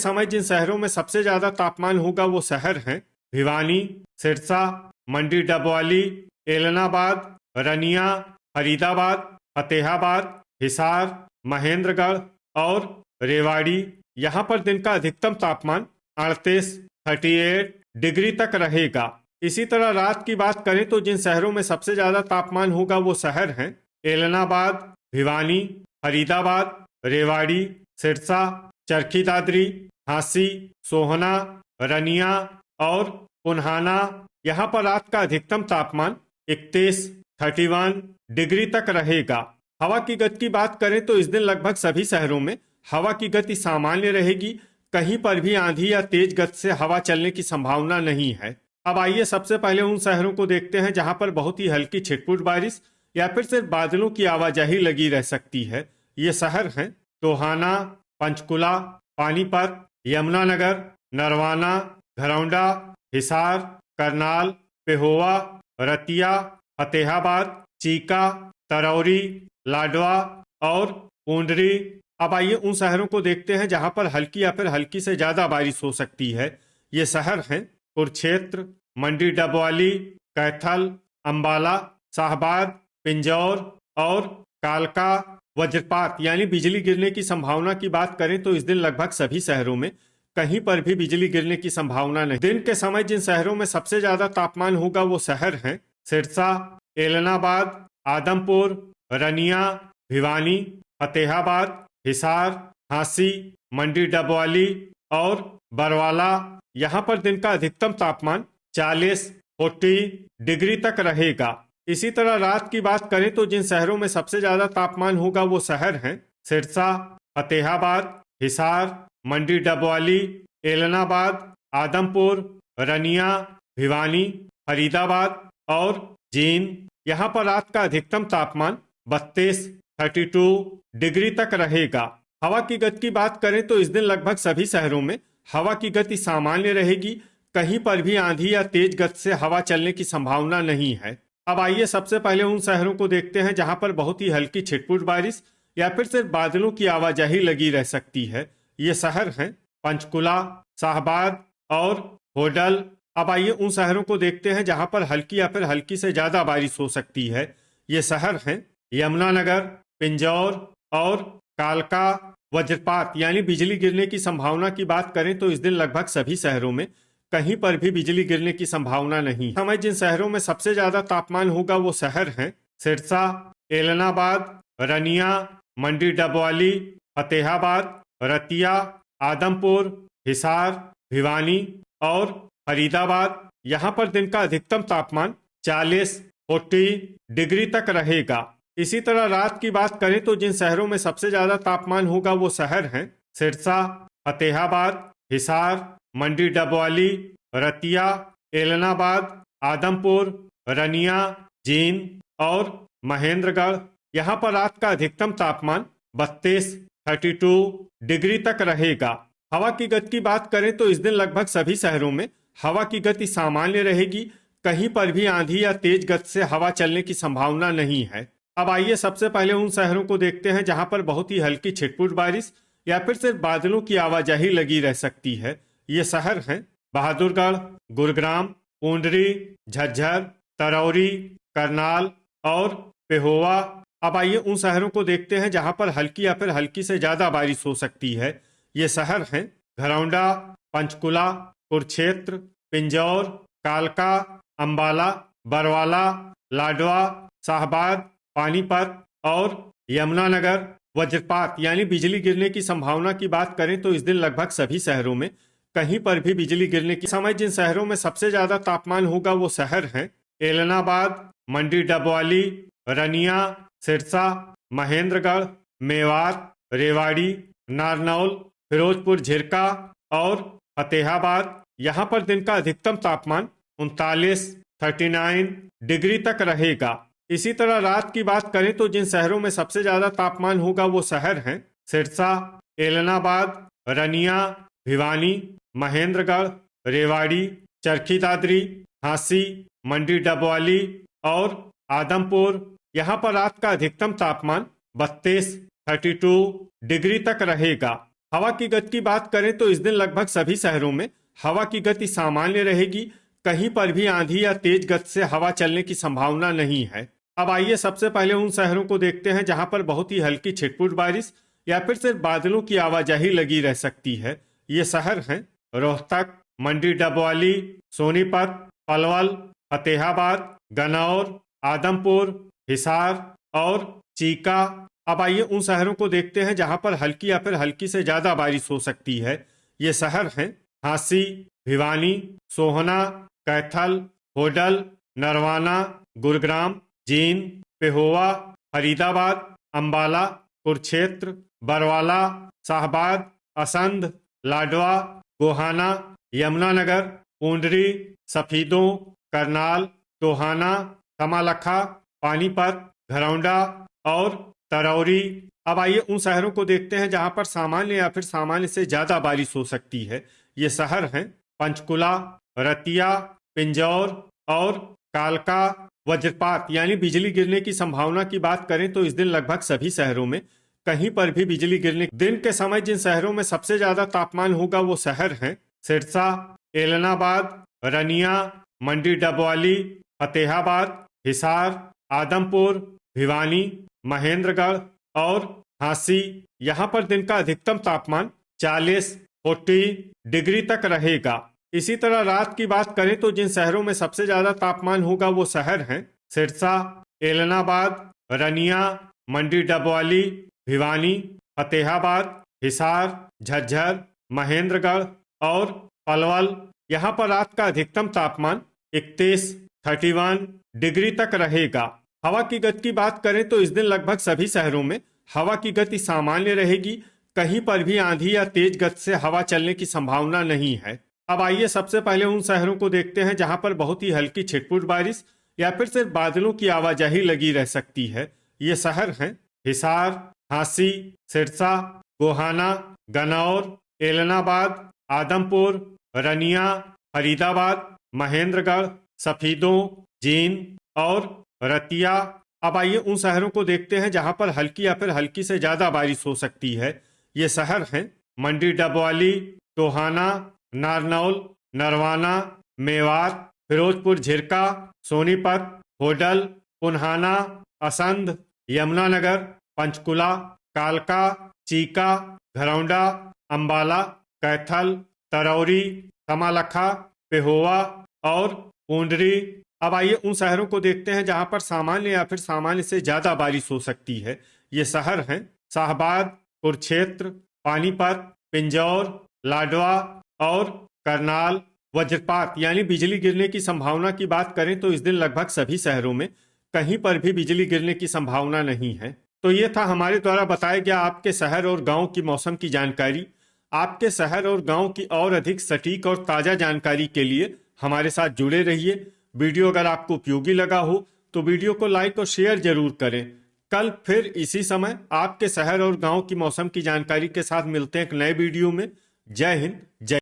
समय जिन शहरों में सबसे ज्यादा तापमान होगा वो शहर हैं भिवानी, सिरसा, मंडी डबवाली, एलनाबाद, रनिया, फरीदाबाद, फतेहाबाद, हिसार, महेंद्रगढ़ और रेवाड़ी। यहाँ पर दिन का अधिकतम तापमान 38 डिग्री तक रहेगा। इसी तरह रात की बात करें तो जिन शहरों में सबसे ज्यादा तापमान होगा वो शहर हैं एलनाबाद, भिवानी, फरीदाबाद, रेवाड़ी, सिरसा, चरखी दादरी, झांसी, सोहना, रनिया और पुन्हाना। यहाँ पर रात का अधिकतम तापमान 31 डिग्री तक रहेगा। हवा की गति की बात करें तो इस दिन लगभग सभी शहरों में हवा की गति सामान्य रहेगी। कहीं पर भी आंधी या तेज गति से हवा चलने की संभावना नहीं है। अब आइए सबसे पहले उन शहरों को देखते हैं जहां पर बहुत ही हल्की छिटपुट बारिश या फिर सिर्फ बादलों की आवाजाही लगी रह सकती है। ये शहर हैं टोहाना, पंचकुला, पानीपत, यमुनानगर, नरवाना, घरौंडा, हिसार, करनाल, पेहोवा, रतिया, फतेहाबाद, चीका, तरौरी, लाडवा और पूंडरी। अब आइए उन शहरों को देखते हैं जहां पर हल्की या फिर हल्की से ज्यादा बारिश हो सकती है। ये शहर हैं कुरुक्षेत्र, मंडी डबवाली, कैथल, अंबाला, शाहबाद, पिंजौर और कालका। वज्रपात यानी बिजली गिरने की संभावना की बात करें तो इस दिन लगभग सभी शहरों में कहीं पर भी बिजली गिरने की संभावना नहीं। दिन के समय जिन शहरों में सबसे ज्यादा तापमान होगा वो शहर हैं सिरसा, एलनाबाद, आदमपुर, रनिया, भिवानी, फतेहाबाद, हिसार, झांसी, मंडी डबवाली और बरवाला। यहाँ पर दिन का अधिकतम तापमान 40 डिग्री तक रहेगा। इसी तरह रात की बात करें तो जिन शहरों में सबसे ज्यादा तापमान होगा वो शहर हैं सिरसा, फतेहाबाद, हिसार, मंडी डबवाली, एलनाबाद, आदमपुर, रनिया, भिवानी, फरीदाबाद और जींद। यहाँ पर रात का अधिकतम तापमान 32 डिग्री तक रहेगा। हवा की गति की बात करें तो इस दिन लगभग सभी शहरों में हवा की गति सामान्य रहेगी। कहीं पर भी आंधी या तेज गति से हवा चलने की संभावना नहीं है। अब आइए सबसे पहले उन शहरों को देखते हैं जहां पर बहुत ही हल्की छिटपुट बारिश या फिर सिर्फ बादलों की आवाजाही लगी रह सकती है। ये शहर हैं पंचकुला, शाहबाद और होडल। अब आइए उन शहरों को देखते हैं जहां पर हल्की या फिर हल्की से ज्यादा बारिश हो सकती है। ये शहर हैं यमुनानगर, पिंजौर और कालका। वज्रपात यानी बिजली गिरने की संभावना की बात करें तो इस दिन लगभग सभी शहरों में कहीं पर भी बिजली गिरने की संभावना नहीं। समय जिन शहरों में सबसे ज्यादा तापमान होगा वो शहर हैं सिरसा, एलनाबाद, रनिया, मंडी डबवाली, फतेहाबाद, रतिया, आदमपुर, हिसार, भिवानी और फरीदाबाद। यहाँ पर दिन का अधिकतम तापमान 40 डिग्री तक रहेगा। इसी तरह रात की बात करें तो जिन शहरों में सबसे ज्यादा तापमान होगा वो शहर हैं सिरसा, फतेहाबाद, हिसार, मंडी डबवाली, रतिया, एलनाबाद, आदमपुर, रनिया, जींद और महेंद्रगढ़। यहाँ पर रात का अधिकतम तापमान 32 डिग्री तक रहेगा। हवा की गति की बात करें तो इस दिन लगभग सभी शहरों में हवा की गति सामान्य रहेगी। कहीं पर भी आंधी या तेज गति से हवा चलने की संभावना नहीं है। अब आइए सबसे पहले उन शहरों को देखते हैं जहां पर बहुत ही हल्की छिटपुट बारिश या फिर सिर्फ बादलों की आवाजाही लगी रह सकती है। ये शहर हैं बहादुरगढ़, गुरुग्राम, पूंडरी, झज्जर, तरौरी, करनाल और पेहोवा। अब आइए उन शहरों को देखते हैं जहां पर हल्की या फिर हल्की से ज्यादा बारिश हो सकती है। ये शहर हैं घरौंडा, पंचकुला, कुरुक्षेत्र, पिंजौर, कालका, अंबाला, बरवाला, लाडवा, शाहबाद, पानीपत और यमुनानगर। वज्रपात यानी बिजली गिरने की संभावना की बात करें तो इस दिन लगभग सभी शहरों में कहीं पर भी बिजली गिरने की समय जिन शहरों में सबसे ज्यादा तापमान होगा वो शहर हैं एलनाबाद, मंडी डबवाली, रनिया, सिरसा, महेंद्रगढ़, मेवात, रेवाड़ी, नारनौल, फिरोजपुर झिरका और फतेहाबाद। यहाँ पर दिन का अधिकतम तापमान 39 डिग्री तक रहेगा। इसी तरह रात की बात करें तो जिन शहरों में सबसे ज्यादा तापमान होगा वो शहर हैं सिरसा, एलनाबाद, रनिया, भिवानी, महेंद्रगढ़, रेवाड़ी, चरखी दादरी, झांसी, मंडी डबवाली और आदमपुर। यहाँ पर रात का अधिकतम तापमान 32 डिग्री तक रहेगा। हवा की गति की बात करें तो इस दिन लगभग सभी शहरों में हवा की गति सामान्य रहेगी। कहीं पर भी आंधी या तेज गति से हवा चलने की संभावना नहीं है। अब आइए सबसे पहले उन शहरों को देखते हैं जहां पर बहुत ही हल्की छिटपुट बारिश या फिर सिर्फ बादलों की आवाजाही लगी रह सकती है। ये शहर हैं रोहतक, मंडी डबवाली, सोनीपत, पलवल, फतेहाबाद, गन्नौर, आदमपुर, हिसार और चीका। अब आइए उन शहरों को देखते हैं जहां पर हल्की या फिर हल्की से ज्यादा बारिश हो सकती है। ये शहर हैं झांसी, भिवानी, सोहना, कैथल, होडल, नरवाना, गुरुग्राम, जींद, पेहोवा, फरीदाबाद, अंबाला, कुरुक्षेत्र, बरवाला, शाहबाद, असंध, लाडवा, गोहाना, यमुनानगर, पूंडरी, सफीदों, करनाल, टोहाना, कमालखा, पानीपत, घरौंडा और तरौरी। अब आइए उन शहरों को देखते हैं जहां पर सामान्य या फिर सामान्य से ज्यादा बारिश हो सकती है। ये शहर हैं पंचकुला, रतिया, पिंजौर और कालका। वज्रपात यानी बिजली गिरने की संभावना की बात करें तो इस दिन लगभग सभी शहरों में कहीं पर भी बिजली गिरने। दिन के समय जिन शहरों में सबसे ज्यादा तापमान होगा वो शहर हैं सिरसा, एलनाबाद, रनिया, मंडी डबवाली, फतेहाबाद, हिसार, आदमपुर, भिवानी, महेंद्रगढ़ और झांसी। यहाँ पर दिन का अधिकतम तापमान 40 डिग्री तक रहेगा। इसी तरह रात की बात करें तो जिन शहरों में सबसे ज्यादा तापमान होगा वो शहर हैं सिरसा, एलनाबाद, रनिया, मंडी डबवाली, भिवानी, फतेहाबाद, हिसार, झज्जर, महेंद्रगढ़ और पलवल। यहाँ पर रात का अधिकतम तापमान 31 डिग्री तक रहेगा। हवा की गति की बात करें तो इस दिन लगभग सभी शहरों में हवा की गति सामान्य रहेगी। कहीं पर भी आंधी या तेज गति से हवा चलने की संभावना नहीं है। अब आइए सबसे पहले उन शहरों को देखते हैं जहां पर बहुत ही हल्की छिटपुट बारिश या फिर सिर्फ बादलों की आवाजाही लगी रह सकती है। ये शहर हैं हिसार, झांसी, सिरसा, गोहाना, गन्नौर, एलनाबाद, आदमपुर, रनिया, फरीदाबाद, महेंद्रगढ़, सफीदों, जींद और रतिया। अब आइए उन शहरों को देखते हैं जहां पर हल्की या फिर हल्की से ज्यादा बारिश हो सकती है। ये शहर हैं मंडी डबवाली, टोहाना, नारनौल, नरवाना, मेवात, फिरोजपुर झिरका, सोनीपत, होडल, पुन्हाना, असंध, यमुनानगर, पंचकुला, कालका, चीका, घरौंडा, अंबाला, कैथल, तरौरी, कमालखा, पेहोवा और पूंडरी। अब आइए उन शहरों को देखते हैं जहां पर सामान्य या फिर सामान्य से ज्यादा बारिश हो सकती है। ये शहर हैं शाहबाद, कुरुक्षेत्र, पानीपत, पिंजौर, लाडवा और करनाल। वज्रपात यानी बिजली गिरने की संभावना की बात करें तो इस दिन लगभग सभी शहरों में कहीं पर भी बिजली गिरने की संभावना नहीं है। तो ये था हमारे द्वारा बताया गया आपके शहर और गांव की मौसम की जानकारी। आपके शहर और गांव की और अधिक सटीक और ताजा जानकारी के लिए हमारे साथ जुड़े रहिए। वीडियो अगर आपको उपयोगी लगा हो तो वीडियो को लाइक और शेयर जरूर करें। कल फिर इसी समय आपके शहर और गांव की मौसम की जानकारी के साथ मिलते हैं एक नए वीडियो में। जय हिंद, जय